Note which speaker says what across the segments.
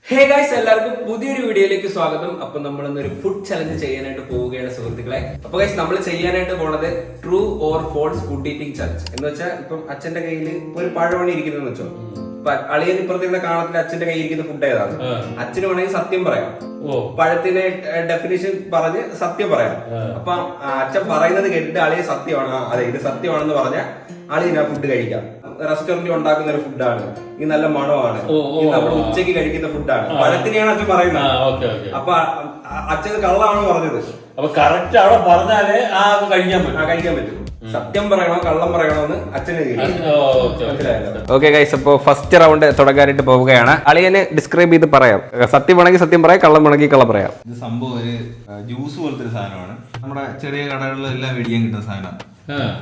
Speaker 1: Hey guys, എല്ലാവർക്കും പുതിയൊരു വീഡിയോയിലേക്ക് സ്വാഗതം. അപ്പൊ നമ്മൾ ഇന്നൊരു ഫുഡ് ചലഞ്ച് ചെയ്യാനായിട്ട് പോവുകയാണ് സുഹൃത്തുക്കളെ. അപ്പൊ ഗൈസ്, നമ്മൾ ചെയ്യാനായിട്ട് പോണത് true or false food eating challenge എന്ന് വെച്ചാൽ ഇപ്പം അച്ഛന്റെ കയ്യിൽ ഒരു പഴമണി ഇരിക്കുന്നതെന്ന് വെച്ചോ. ഇപ്പൊ അളിയൻ ഇപ്പുറത്തുള്ള കാണത്തിൽ അച്ഛന്റെ കയ്യിൽ ഇരിക്കുന്ന ഫുഡ് ഏതാണ്? അച്ഛന് വേണമെങ്കിൽ സത്യം പറയാം, പഴത്തിന്റെ ഡെഫിനിഷൻ പറഞ്ഞ് സത്യം പറയാം. അപ്പൊ അച്ഛൻ പറയുന്നത് കേട്ടിട്ട് അളിയ സത്യമാണ്, അതെ ഇത് സത്യമാണെന്ന് പറഞ്ഞാൽ അളിയൻ ആ ഫുഡ് കഴിക്കാം. റെസ്റ്റോറന്റിൽ ഉണ്ടാക്കുന്ന ഒരു ഫുഡാണ്, ഈ നല്ല മണമാണ്, ഇത് നമ്മൾ ഉച്ചയ്ക്ക് കഴിക്കുന്ന ഫുഡാണ്. പഴത്തിനെയാണ് അച്ഛൻ പറയുന്നത്. അപ്പൊ അച്ഛൻ കള്ളമാണ് പറഞ്ഞത്.
Speaker 2: അപ്പൊ കറക്റ്റ് അവിടെ പറഞ്ഞാലേ
Speaker 1: കഴിക്കാൻ പറ്റും. സത്യം പറയണോ കള്ളം പറയണോ എന്ന് അച്ഛന് ഓക്കെ ഗൈസ്. അപ്പൊ ഫസ്റ്റ് റൗണ്ട് തുടങ്ങാനായിട്ട് പോവുകയാണ്. അളിയന് ഡിസ്ക്രൈബ് ചെയ്ത് പറയാം. സത്യം വേണമെങ്കിൽ സത്യം പറയാം, കള്ളം വേണമെങ്കിൽ കള്ളം പറയാം.
Speaker 3: ഇത് സംഭവം ഒരു ജ്യൂസ് പോലത്തെ ഒരു സാധനമാണ്. നമ്മുടെ ചെറിയ കടകളിലെല്ലാം മേടിക്കാൻ കിട്ടുന്ന സാധനം,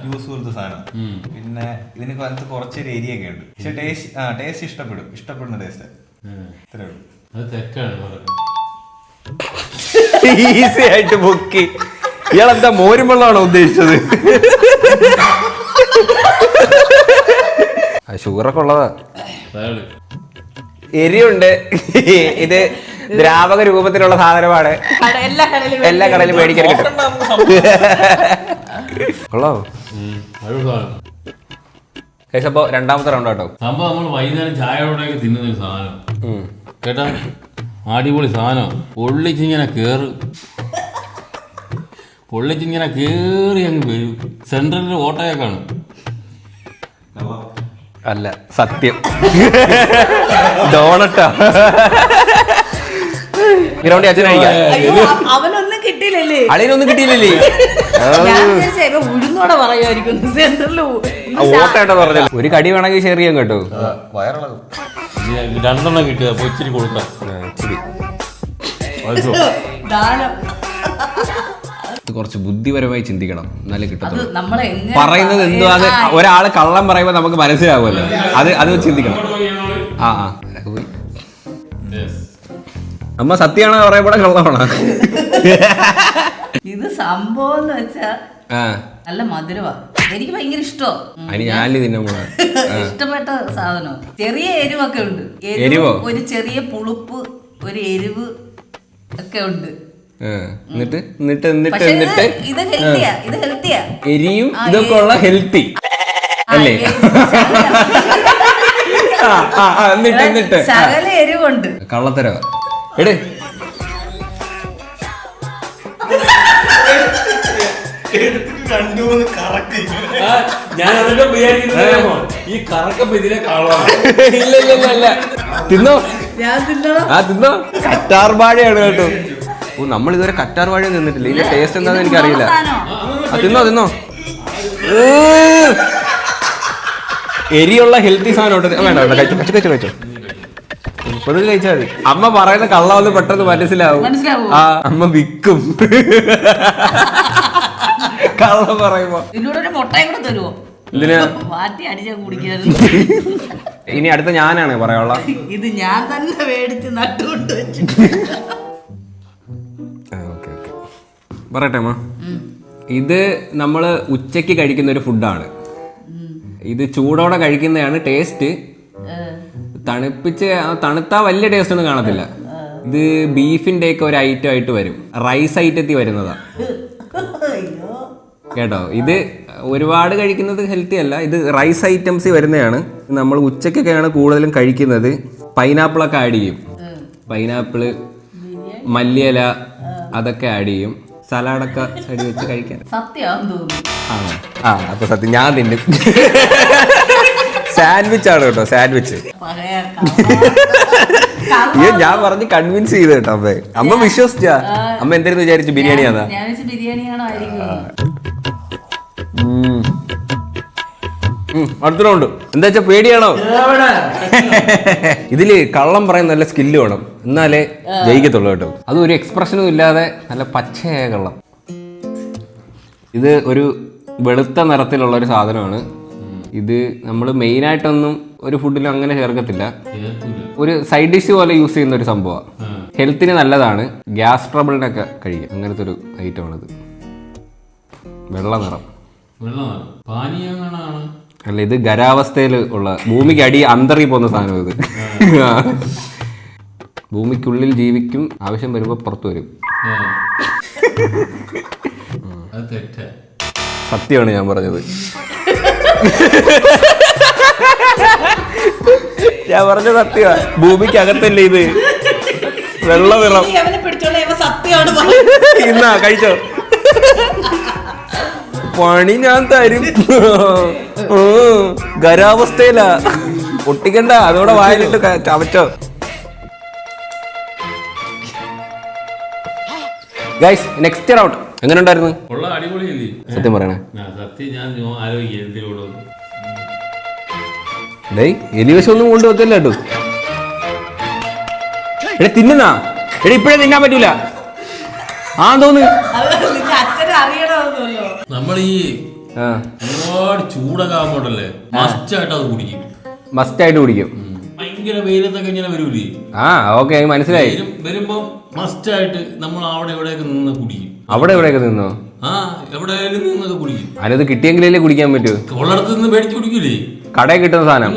Speaker 3: ജ്യൂസ് പോലത്തെ സാധനം. പിന്നെ ഇതിന് കുറച്ചൊരു ഏരിയ ഒക്കെ ഉണ്ട്. പക്ഷെ ടേസ്റ്റ് ഇഷ്ടപ്പെടുന്ന ടേസ്റ്റ് ഇത്രേ ഉള്ളൂ.
Speaker 1: ഈസി ആയിട്ട് പൊക്കി. ഇയാളെന്താ മോരും വെള്ളമാണോ ഉദ്ദേശിച്ചത്? ഷുഗറൊക്കെ ഉള്ളതാ, എരിയുണ്ട്. ഇത് ദ്രാവക രൂപത്തിലുള്ള സാധനമാണ്, എല്ലാ കടയിലും മേടിക്കാൻ കിട്ടും. കൊള്ളാവോ? അപ്പൊ രണ്ടാമത്തെ റൗണ്ട് കേട്ടോ.
Speaker 2: സംഭവം നമ്മൾ വൈകുന്നേരം ചായയോടെയൊക്കെ തിന്നുന്ന ഒരു സാധനം കേട്ടാ, അടിപൊളി സാധനം. പൊള്ളിച്ചിങ്ങനെ കേറി അങ്ങ് വരും. സെൻട്രലിൽ ഓട്ടോയെ കാണും.
Speaker 1: അല്ല, സത്യം. ഡോണട്ടാ. ഗ്രൗണ്ടിൽ അച്ഛൻ
Speaker 4: അവനൊന്നും കിട്ടിയില്ലല്ലേ,
Speaker 1: അളിയനൊന്നും കിട്ടിയില്ലല്ലേ?
Speaker 4: ഉഴുന്നോടെ പറയുമായിരിക്കും.
Speaker 1: ഓട്ടായിട്ടാ പറഞ്ഞത്. ഒരു കടി വേണമെങ്കിൽ ഷെയർ ചെയ്യാൻ കേട്ടോ.
Speaker 3: വയറിളകും.
Speaker 2: രണ്ടെണ്ണം കിട്ടിയ അപ്പൊ ഇച്ചിരി കൊടുക്കാം.
Speaker 1: കുറച്ച് ബുദ്ധിപരമായി ചിന്തിക്കണം, എന്നാലേ കിട്ടത്തുള്ളൂ. പറയുന്നത് എന്തുവാന്ന് ഒരാള് കള്ളം പറയുമ്പോ നമുക്ക് മനസ്സിലാവുമല്ലോ, അത് ചിന്തിക്കണം. പോയി. അമ്മ സത്യമാണോ പറയുമ്പോഴെ കള്ളമാണോ?
Speaker 4: ഇത് സംഭവം എന്ന് വെച്ചാ നല്ല മധുരവാ. എനിക്ക് ഭയങ്കര ഇഷ്ടമോ. ഇഷ്ടപ്പെട്ട സാധനം. ചെറിയ എരിവൊക്കെ ഉണ്ട്. എരിവോ? ഒരു ചെറിയ പുളിപ്പ്, ഒരു എരിവ് ഒക്കെ ഉണ്ട്.
Speaker 1: എന്നിട്ട്
Speaker 4: ഇത് ഹെൽത്തിയാ.
Speaker 1: എരിയും ഇതൊക്കെ ഉള്ള ഹെൽത്തി അല്ലേ? എന്നിട്ട്
Speaker 4: സകല എരിവുണ്ട്.
Speaker 1: കള്ളത്തരവ എടേ.
Speaker 2: ഞാൻ ഈ കറക്കപ്പോ ഇതിനെ കാണാം.
Speaker 1: ഇല്ല, തിന്നോ. തിന്നോ. കറ്റാർ വാഴയാണ് കേട്ടോ. നമ്മൾ ഇതുവരെ കറ്റാർ വാഴ തിന്നിട്ടില്ല. ഇതിന്റെ ടേസ്റ്റ് എന്താന്ന് എനിക്കറിയില്ല. തിന്നോ. എരിയുള്ള ഹെൽത്തി സാധനം വേണ്ട. കഴിച്ചോ. ഇപ്പത് കഴിച്ചാൽ മതി. അമ്മ പറയുന്ന കള്ളാവെന്ന് പെട്ടെന്ന് മനസ്സിലാവും. അമ്മ വിൽക്കും കള്ളം പറയുമ്പോ. ഇനി അടുത്ത ഞാനാണ് പറയാനുള്ള.
Speaker 4: ഇത് ഞാൻ തന്നെ മേടിച്ച് നട്ടുകൊണ്ട്
Speaker 1: പറയട്ടെ അമ്മ. ഇത് നമ്മള് ഉച്ചക്ക് കഴിക്കുന്ന ഒരു ഫുഡാണ്. ഇത് ചൂടോടെ കഴിക്കുന്നതാണ് ടേസ്റ്റ്. തണുത്താ വലിയ ടേസ്റ്റ് ഒന്നും കാണത്തില്ല. ഇത് ബീഫിന്റെ ഒക്കെ ഒരു ഐറ്റം ആയിട്ട് വരും, റൈസ് ഐറ്റത്തിൽ വരുന്നതാ കേട്ടോ. ഇത് ഒരുപാട് കഴിക്കുന്നത് ഹെൽത്തി അല്ല. ഇത് റൈസ് ഐറ്റംസ് വരുന്നതാണ്. നമ്മൾ ഉച്ചക്കൊക്കെയാണ് കൂടുതലും കഴിക്കുന്നത്. പൈനാപ്പിളൊക്കെ ആഡ് ചെയ്യും. പൈനാപ്പിള്, മല്ലിയില അതൊക്കെ ആഡ് ചെയ്യും. സലാഡൊക്കെ സൈഡ് വെച്ച് കഴിക്കാൻ. അപ്പൊ സത്യം ഞാൻ തിന്നും. സാൻഡ്വിച്ച് ആണ് കേട്ടോ, സാൻഡ്വിച്ച്. ഞാൻ പറഞ്ഞ് കൺവിൻസ് ചെയ്ത് കേട്ടോ അമ്മ. അമ്മ വിശ്വസിച്ചാ? അമ്മ എന്തായിരുന്നു വിചാരിച്ചു? ബിരിയാണിയാണോ? അടുത്ത റൗണ്ട്. എന്താ വെച്ചാ പേടിയാണോ? ഇതില് കള്ളം പറയാൻ നല്ല സ്കില്ല് വേണം, എന്നാലേ ജയിക്കത്തുള്ളൂ കേട്ടോ. അത് ഒരു എക്സ്പ്രഷനും ഇല്ലാതെ നല്ല പച്ചയായ കള്ളം. ഇത് ഒരു വെളുത്ത നിറത്തിലുള്ള ഒരു സാധനമാണ്. ഇത് നമ്മൾ മെയിനായിട്ടൊന്നും ഒരു ഫുഡിലും അങ്ങനെ ചേർക്കത്തില്ല. ഒരു സൈഡ് ഡിഷ് പോലെ യൂസ് ചെയ്യുന്ന ഒരു സംഭവമാണ്. ഹെൽത്തിന് നല്ലതാണ്. ഗ്യാസ് ട്രബിളിനൊക്കെ കഴിയും. അങ്ങനത്തെ ഒരു ഐറ്റമാണിത്. വെള്ള നിറം. അല്ല, ഇത് ഖരാവസ്ഥയിൽ ഉള്ള ഭൂമിക്ക് അടി അന്തറി പോകുന്ന സാധനം ഇത്. ഭൂമിക്കുള്ളിൽ ജീവിക്കും, ആവശ്യം വരുമ്പോൾ പുറത്തു വരും.
Speaker 2: അത് തെറ്റാ.
Speaker 1: സത്യമാണ് ഞാൻ പറഞ്ഞത്. ഞാൻ പറഞ്ഞ സത്യമാണ്. ഭൂമിക്ക് അകത്തല്ലേ ഇത്? വെള്ളമിറം ഇന്നാ കഴിച്ചോ? പണി ഞാൻ തരും. ഖരാവസ്ഥയിലാ. പൊട്ടിക്കണ്ട, അതോടെ വായിലിട്ട് ചവച്ചോ. ഗൈസ്, നെക്സ്റ്റ് റൗണ്ട് എങ്ങനെ ഉണ്ടായിരുന്നു?
Speaker 2: ഉള്ള അടിപൊളിയല്ലേ?
Speaker 1: സത്യം പറയണേ.
Speaker 2: സത്യം ഞാൻ ആലോചിക്കുക എന്തിലൂടെ
Speaker 1: എലിവശം ഒന്നും കൊണ്ട് വെക്കല്ല കേട്ടോ. എടാ തിന്നുന്നാ, എടാ ഇപ്പഴേ തിന്നാൻ പറ്റൂല. തോന്നു
Speaker 2: നമ്മൾ ഈ ഒരുപാട് ചൂടൊക്കെ ആകുമ്പോണ്ടല്ലേ മസ്റ്റായിട്ട് അത് കുടിക്കും.
Speaker 1: മസ്റ്റായിട്ട് കുടിക്കും.
Speaker 2: ഭയങ്കര വെയിലത്തൊക്കെ ഇങ്ങനെ വരൂലേ?
Speaker 1: ഓക്കെ, മനസ്സിലായി.
Speaker 2: വരുമ്പോ മസ്റ്റായിട്ട് നമ്മൾ അവിടെ എവിടെയൊക്കെ നിന്ന് കുടിക്കും.
Speaker 1: അവിടെ എവിടെയൊക്കെ നിന്നോ?
Speaker 2: എവിടെയായാലും നിന്നൊക്കെ കുടിക്കും.
Speaker 1: അതിനത് കിട്ടിയെങ്കിലേ കുടിക്കാൻ പറ്റൂ.
Speaker 2: ഉള്ളടത്ത് നിന്ന് മേടിച്ച് കുടിക്കൂലേ?
Speaker 1: കടയിൽ കിട്ടുന്ന സാധനം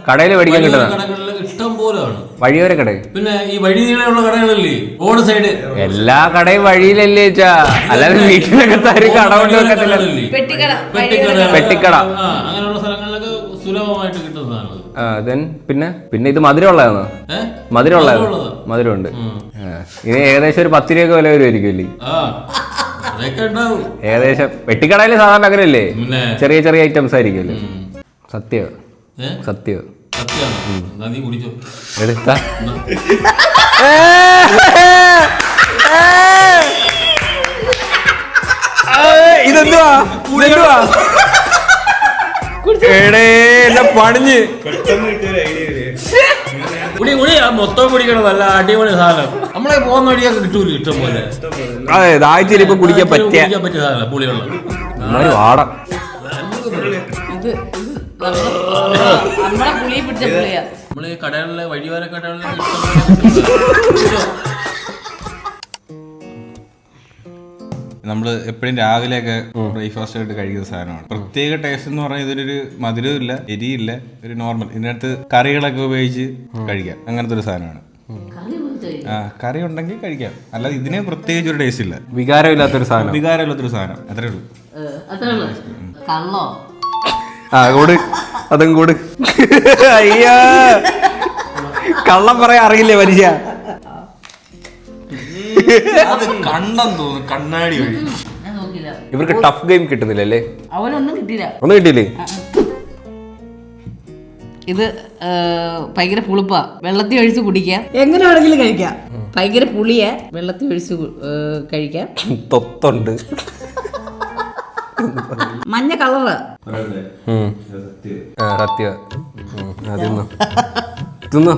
Speaker 1: കടയിൽ മേടിക്കാൻ കിട്ടുന്ന
Speaker 2: കടകളിലൊക്കെ ഇഷ്ടം പോലെയാണ്.
Speaker 1: വഴിയോര കട.
Speaker 2: പിന്നെ ഈ വഴി നീളമുള്ള കടകളല്ലേ റോഡ് സൈഡ്?
Speaker 1: എല്ലാ കടയും വഴിയിലല്ലേ വെച്ചാ, അല്ലാതെ വീട്ടിലൊക്കെ തരും കട കൊണ്ട് വെക്കത്തില്ല. പെട്ടിക്കട
Speaker 2: അങ്ങനെയുള്ള സ്ഥലങ്ങളിലൊക്കെ സുലഭമായിട്ട് കിട്ടുന്ന സാധനം.
Speaker 1: പിന്നെ ഇത് മധുരമുള്ളതാണോ? മധുരമുണ്ട്. ഇത് ഏകദേശം ഒരു 10 രൂപ വില വരുമായിരിക്കും അല്ലേ? ഏകദേശം പെട്ടിക്കടയില് സാധാരണ അങ്ങനെയല്ലേ, ചെറിയ ചെറിയ ഐറ്റംസ് ആയിരിക്കുമല്ലോ. സത്യം. എടുത്താ ഇതെന്തുവാ എന്നെ പണിഞ്ഞ്
Speaker 2: മൊത്തം കുടിക്കണം. നല്ല അടിപൊളി സാധനം. നമ്മളെ പോകുന്ന വഴിയൊക്കെ കിട്ടൂല ഇഷ്ടം പോലെ.
Speaker 1: അതെ, ദാഹിച്ചില്ല ഇപ്പൊ കുടിക്കാൻ പറ്റിയ
Speaker 2: സാധനം പുളിയുള്ള
Speaker 1: വാട.
Speaker 2: നമ്മള് കടകളിലെ വഴിയോര കടകളിലെ
Speaker 3: നമ്മൾ എപ്പോഴും രാവിലെയൊക്കെ ബ്രേക്ക്ഫാസ്റ്റ് ആയിട്ട് കഴിക്കുന്ന സാധനമാണ്. പ്രത്യേക ടേസ്റ്റ് എന്ന് പറഞ്ഞാൽ ഇതിലൊരു മധുരവും ഇല്ല, എരിയില്ല, ഒരു നോർമൽ. ഇതിനകത്ത് കറികളൊക്കെ ഉപയോഗിച്ച് കഴിക്കാം. അങ്ങനത്തെ ഒരു സാധനമാണ്. കറി ഉണ്ടെങ്കിൽ കഴിക്കാം, അല്ലാതെ ഇതിന് പ്രത്യേകിച്ച് ഒരു ടേസ്റ്റ് ഇല്ല.
Speaker 1: വികാരമില്ലാത്തൊരു സാധനം.
Speaker 3: അത്രേ ഉള്ളൂ.
Speaker 1: കൂട് അതും കൂട്. അയ്യാ, കള്ളം പറയാൻ അറിയില്ലേ മനുഷ്യ?
Speaker 3: കണ്ടെന്ന് തോന്നുന്നു, കണ്ണാടി വഴി.
Speaker 1: ഇവർക്ക് ടഫ് ഗെയിം കിട്ടുന്നില്ലല്ലേ?
Speaker 4: അവനൊന്നും കിട്ടിയില്ല.
Speaker 1: ഒന്നും കിട്ടിയില്ലേ?
Speaker 4: ഇത് ഭയങ്കര പുളിപ്പാ, വെള്ളത്തിൽ ഒഴിച്ച് കുടിക്കാം, എങ്ങനെ വേണമെങ്കിലും കഴിക്കാം. ഭയങ്കര പുളിയാ, വെള്ളത്തിൽ ഒഴിച്ച് കഴിക്കാം.
Speaker 1: തൊത്തുണ്ട്,
Speaker 4: മഞ്ഞ കളറ്.
Speaker 1: സത്യ തിന്നോ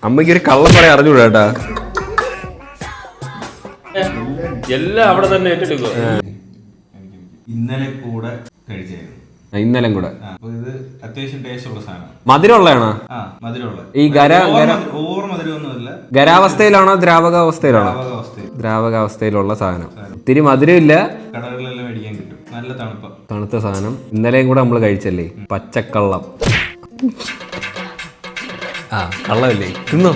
Speaker 1: അമ്മയ്ക്ക് ഒരു കള്ളം പറയാൻ അറിഞ്ഞൂടാ കേട്ടാ.
Speaker 2: എല്ലാം അവിടെ തന്നെ ഏറ്റെടുക്കുക.
Speaker 3: ഇന്നലെ കൂടെ കഴിച്ചായിരുന്നു.
Speaker 1: ഇന്നലെ കൂടെ.
Speaker 3: ഇത് അത്യാവശ്യം ടേസ്റ്റ് ഉള്ള സാധനം.
Speaker 1: മധുരമുള്ളതാണോ?
Speaker 3: മധുരമുള്ള.
Speaker 1: ഈ
Speaker 3: ഓവർ മധുരമൊന്നുമില്ല.
Speaker 1: ഖരാവസ്ഥയിലാണോ ദ്രാവകാവസ്ഥയിലാണോ? ദ്രാവകാവസ്ഥയിലുള്ള സാധനം. ഇത്തിരി മധുരമില്ല.
Speaker 3: കടകളിലെല്ലാം മേടിക്കാൻ കിട്ടും. നല്ല
Speaker 1: തണുത്ത സാധനം. ഇന്നലെയും കൂടെ നമ്മള് കഴിച്ചല്ലേ, പച്ചക്കള്ളം. കള്ളമല്ലേ? തിന്നോ.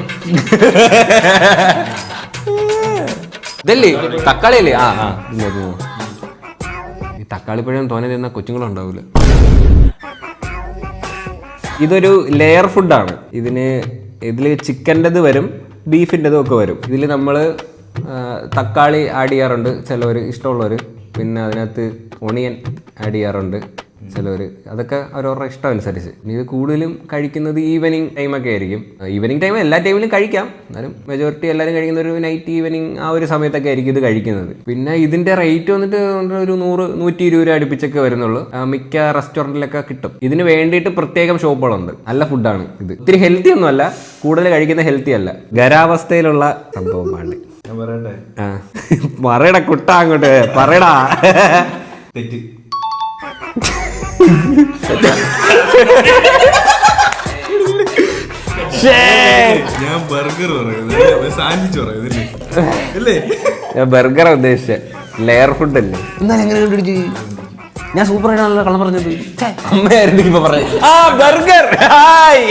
Speaker 1: ഇതല്ലേ തക്കാളി അല്ലേ? ഈ തക്കാളിപ്പഴം തോനെ തിന്ന കൊച്ചുങ്ങളും ഉണ്ടാവൂല. ഇതൊരു ലെയർ ഫുഡാണ്. ഇതില് ചിക്കൻ്റെത് വരും, ബീഫിൻ്റെതും ഒക്കെ വരും. ഇതിൽ നമ്മൾ തക്കാളി ആഡ് ചെയ്യാറുണ്ട് ചിലവർ, ഇഷ്ടമുള്ളവർ. പിന്നെ അതിനകത്ത് ഒണിയൻ ആഡ് ചെയ്യാറുണ്ട് ചിലവർ. അതൊക്കെ അവരവരുടെ ഇഷ്ടം അനുസരിച്ച്. ഇത് കൂടുതലും കഴിക്കുന്നത് ഈവനിങ് ടൈമൊക്കെ ആയിരിക്കും. ഈവനിങ് ടൈം എല്ലാ ടൈമിലും കഴിക്കാം, എന്നാലും മെജോറിറ്റി എല്ലാവരും കഴിക്കുന്ന ഒരു നൈറ്റ് ഈവനിങ് ആ ഒരു സമയത്തൊക്കെ ആയിരിക്കും ഇത് കഴിക്കുന്നത്. പിന്നെ ഇതിൻ്റെ റേറ്റ് വന്നിട്ട് ഒരു 100-120 രൂപ അടുപ്പിച്ചൊക്കെ വരുന്നുള്ളൂ. മിക്ക റെസ്റ്റോറൻറ്റിലൊക്കെ കിട്ടും. ഇതിന് വേണ്ടിയിട്ട് പ്രത്യേകം ഷോപ്പുകളുണ്ട്. നല്ല ഫുഡാണ് ഇത്. ഇത്തിരി ഹെൽത്തി ഒന്നുമല്ല, കൂടുതൽ കഴിക്കുന്ന ഹെൽത്തി അല്ല, ഖരാവസ്ഥയിലുള്ള സംഭവമാണ്. പറയടാ കുട്ട, അങ്ങോട്ട് പറയടാ.
Speaker 3: തെറ്റ്. ഞാൻ ബർഗർ
Speaker 1: ഞാൻ ബർഗർ ഉദ്ദേശിച്ച ലെയർ ഫുഡ് അല്ലേ? എന്നാലും എങ്ങനെ കണ്ടുപിടിച്ചു? ഞാൻ സൂപ്പറായിട്ടാണല്ലോ കള്ളം പറഞ്ഞത്. അമ്മയായിരുന്നു ഇപ്പൊ പറഞ്ഞത്. ആ ബർഗർ. ഹായ്.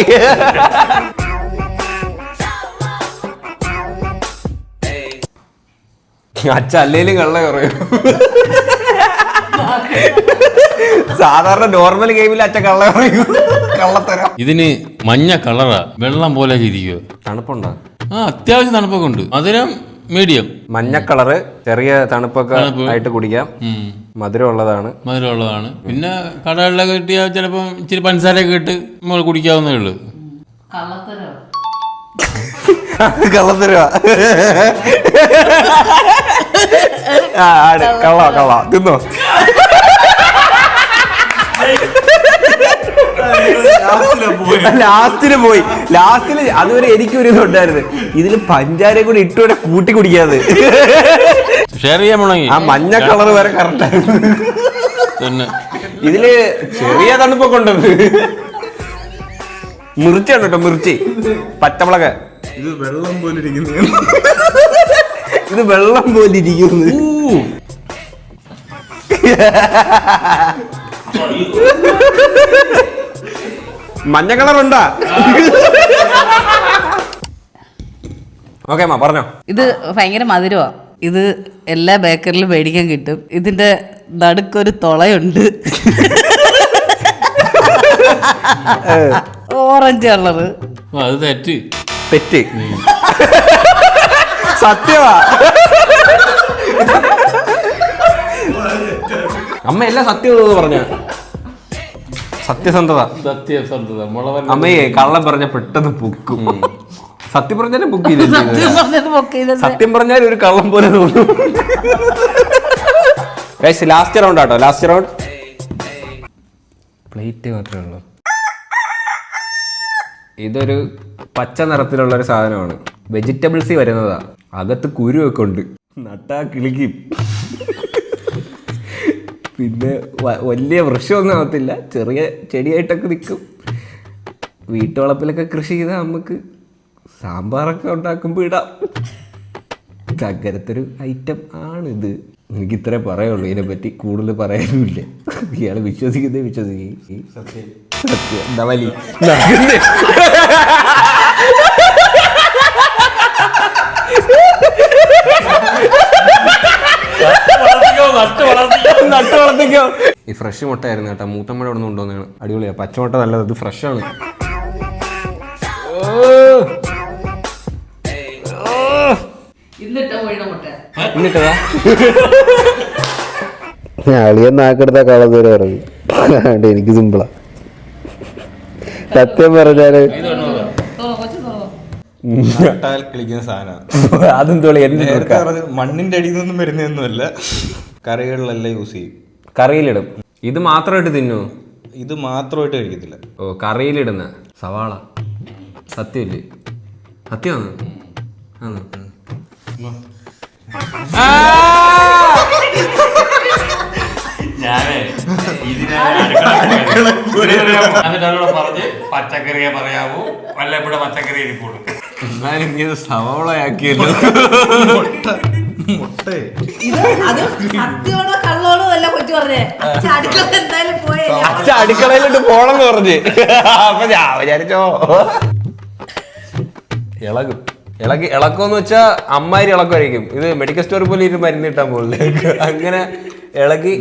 Speaker 1: അച്ഛ അല്ലേലും കള്ള കുറയും. സാധാരണ നോർമൽ ഗെയിമിൽ അച്ഛ കള്ള പറയൂ. കള്ളത്തരം.
Speaker 2: ഇതിന് മഞ്ഞ കളറാ, വെള്ളം പോലെ ഇരിക്കുക.
Speaker 1: തണുപ്പുണ്ടോ?
Speaker 2: ആ അത്യാവശ്യം തണുപ്പൊക്കെ ഉണ്ട്. മധുരം മീഡിയം.
Speaker 1: മഞ്ഞ കളറ്, ചെറിയ തണുപ്പൊക്കെ ആയിട്ട് കുടിക്കാം. മധുരം ഉള്ളതാണ്.
Speaker 2: പിന്നെ കടകളിലൊക്കെ കിട്ടിയാൽ ചിലപ്പോൾ ഇച്ചിരി പഞ്ചസാരയൊക്കെ ഇട്ട് നമ്മൾ കുടിക്കാവുന്നേ ഉള്ളൂ.
Speaker 1: കള്ളത്തരവാ. കള്ള തിന്നോ. ലാസ്റ്റില് അതുവരെ എനിക്കൊരു ഇതുണ്ടായിരുന്നു. ഇതില് പഞ്ചാരയും കൂടി ഇട്ടുകൂടെ കൂട്ടി കുടിക്കാതെ
Speaker 2: ഷെയർ ചെയ്യാൻ പോണെങ്കിൽ
Speaker 1: ആ മഞ്ഞ കളർ വരെ കറക്റ്റ് ആയിരുന്നു. ഇതില് ചെറിയ തണുപ്പൊക്കെ ഉണ്ടത്. മിർച്ചിയാണ് കേട്ടോ, മിർച്ചി, പച്ചമുളക്.
Speaker 3: ഇത് വെള്ളം പോലെ ഇരിക്കുന്നു.
Speaker 1: ഇത് വെള്ളം പോലെ ഇരിക്കുന്നു. മഞ്ഞ കളറുണ്ടാ? ഓക്കെ അമ്മ പറഞ്ഞോ.
Speaker 4: ഇത് ഭയങ്കര മധുരമാ. ഇത് എല്ലാ ബേക്കറിലും മേടിക്കാൻ കിട്ടും. ഇതിന്റെ നടുക്കൊരു തുളയുണ്ട്, ഓറഞ്ച് കളറ്.
Speaker 2: അത് തെറ്റ്.
Speaker 1: സത്യവാ. അമ്മ എല്ലാം സത്യം പറഞ്ഞ സത്യസന്ധത. അമ്മയെ കള്ളം പറഞ്ഞ പെട്ടെന്ന് പൊക്കും. സത്യം പറഞ്ഞാലും പൊക്കിയില്ല. സത്യം പറഞ്ഞാൽ ഒരു കള്ളം പോലെ തോന്നും. ലാസ്റ്റ് റൗണ്ട് ആട്ടോ. ലാസ്റ്റ് റൗണ്ട് പ്ലേറ്റ് മാത്രമേ ഉള്ളൂ. ഇതൊരു പച്ച നിറത്തിലുള്ള ഒരു സാധനമാണ്. വെജിറ്റബിൾസ് വരുന്നതാ. അകത്ത് കുരുവൊക്കെ ഉണ്ട്. നട്ടാ കിളിക്കും. പിന്നെ വലിയ വൃക്ഷമൊന്നും ആവത്തില്ല, ചെറിയ ചെടിയായിട്ടൊക്കെ നിൽക്കും. വീട്ടുവളപ്പിലൊക്കെ കൃഷി ചെയ്താൽ നമുക്ക് സാമ്പാറൊക്കെ ഉണ്ടാക്കുമ്പോൾ ഇടാം. അങ്ങനത്തെ ഒരു ഐറ്റം ആണിത്. എനിക്ക് ഇത്രേ പറയുള്ളൂ. ഇതിനെപ്പറ്റി കൂടുതൽ പറയാനുമില്ല. ഇയാൾ വിശ്വസിക്കുന്നേ വിശ്വസിക്കും. സത്യം എന്താ വലി നട്ട് വളർത്തിക്കോ. ഈ ഫ്രഷ് മുട്ട ആയിരുന്നു കേട്ടോ. മൂത്തമ്മയുടെ അവിടെ നിന്ന് കൊണ്ടുവന്നാണ്. അടിപൊളിയാ. പച്ചമുട്ട നല്ലത്. ഇത് ഫ്രഷാണ്. എന്നിട്ടതാ അളിയെന്നാക്കെടുത്ത കളത്തൂര് പറഞ്ഞു. എനിക്ക് സിമ്പിളാ. സത്യം പറഞ്ഞാല്
Speaker 3: കളിക്കുന്ന സാധനമാണ്.
Speaker 1: അതെന്തോളി
Speaker 3: മണ്ണിന്റെ അടിയിൽ നിന്നും വരുന്നതൊന്നുമല്ല. കറികളിലെല്ലാം യൂസ് ചെയ്യും.
Speaker 1: കറിയിലിടും. ഇത് മാത്രമായിട്ട് തിന്നോ?
Speaker 3: ഇത് മാത്രമായിട്ട് കഴിക്കത്തില്ല.
Speaker 1: ഓ, കറിയിലിടുന്ന സവാള. സത്യമില്ലേ? സത്യമാണ്.
Speaker 2: പച്ചക്കറിയെ പറയാവൂ, വല്ലപ്പോഴും പച്ചക്കറി ഇരിക്കുള്ളൂ.
Speaker 1: എന്നാലും സവാളയാക്കിയല്ലോ. അച്ഛ അടുക്കളയിലോട്ട് പോണെന്ന് പറഞ്ഞ്. അപ്പൊ ഞാൻ വിചാരിച്ചോ ഇളകും. ഇളക്കോന്ന് വെച്ചാ അമ്മാരി ഇളക്കുമായിരിക്കും. ഇത് മെഡിക്കൽ സ്റ്റോറിൽ പോലെ ഒരു മരുന്ന് കിട്ടാൻ പോകില്ല. അങ്ങനെ ഇളകി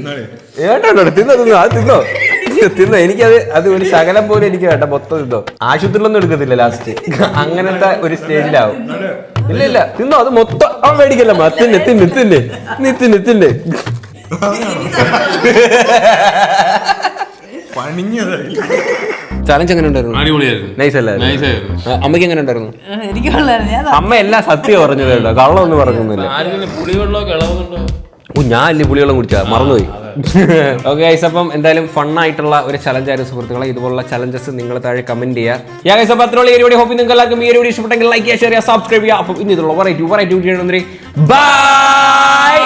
Speaker 1: തിന്നോ അത് തിന്നോ. എനിക്കത് ഒരു ശകലം പോലും എനിക്ക് വേണ്ട. മൊത്തം തിന്നോ. ആശുപത്രിയിലൊന്നും എടുക്കത്തില്ല ലാസ്റ്റ്. അങ്ങനത്തെ ഒരു സ്റ്റേജിലാവും. ഇല്ല തിന്നോ. അത് മൊത്തം അവൻ മേടിക്കല്ല. തിന്നെ ചലഞ്ച് എങ്ങനെ ഉണ്ടായിരുന്നു?
Speaker 2: അടിപൊളിയായിരുന്നു.
Speaker 1: നൈസ് അല്ലായിരുന്നു? അമ്മയ്ക്ക് എങ്ങനെ ഉണ്ടായിരുന്നു?
Speaker 4: എനിക്ക്
Speaker 1: അമ്മ എല്ലാം സത്യം പറഞ്ഞത് കേട്ടോ. കള്ളൊന്നും പറഞ്ഞൊന്നുമില്ല. ഞാൻ അല്ലേ പുളിവെള്ളം കുടിച്ചാ മറന്നുപോയി. ഓക്കെ ഗൈസ്, അപ്പം എന്തായാലും ഫണ്ണായിട്ടുള്ള ഒരു ചലഞ്ചായിരുന്നു സുഹൃത്തുക്കളെ. ഇതുപോലുള്ള ചലഞ്ചസ് നിങ്ങൾ താഴെ കമന്റ് ചെയ്യുക. ഗൈസ്, അപ്പോൾ അത്രയുള്ള ഈ വീഡിയോ ഹോപ്പ് നിങ്ങൾക്ക് എല്ലാവർക്കും ഈ ഒരു വീഡിയോ ഇഷ്ടപ്പെട്ടെങ്കിൽ ലൈക്ക് ചെയ്യുക, ഷെയർ ചെയ്യുക, സബ്സ്ക്രൈബ് ചെയ്യുക. അപ്പം ഇനി ഇതുള്ള വെറൈറ്റി ബൈ.